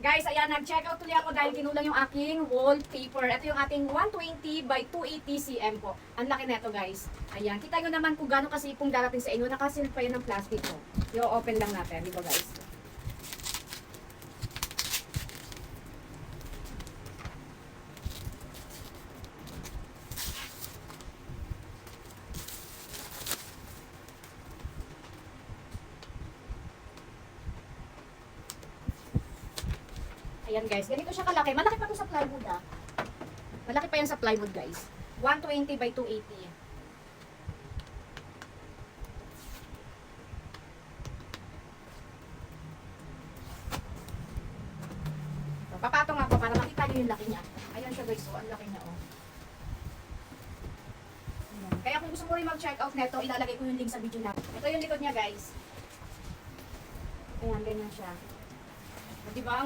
Guys, ayan, nag-check out tuloy ako dahil kinulang yung aking wallpaper. Ito yung ating 120 by 280 cm po. Ang laki neto, guys. Ayan, kita nyo naman kung gaano kasipong darating sa inyo. Nakasil pa yun ng plastic po. I-open lang natin, di ba guys? Ayan guys, ganito siya kalaki. Malaki pa to sa plywood ah. Malaki pa yan sa plywood guys. 120 by 280. So, papatong nga po para makita nyo yung laki niya. Ayan siya guys, so ang laki niya oh. Ayan. Kaya kung gusto mo rin mag-check out neto, ilalagay ko yung link sa video na. Ito yung likod niya guys. Ayan, ganyan siya. Diba?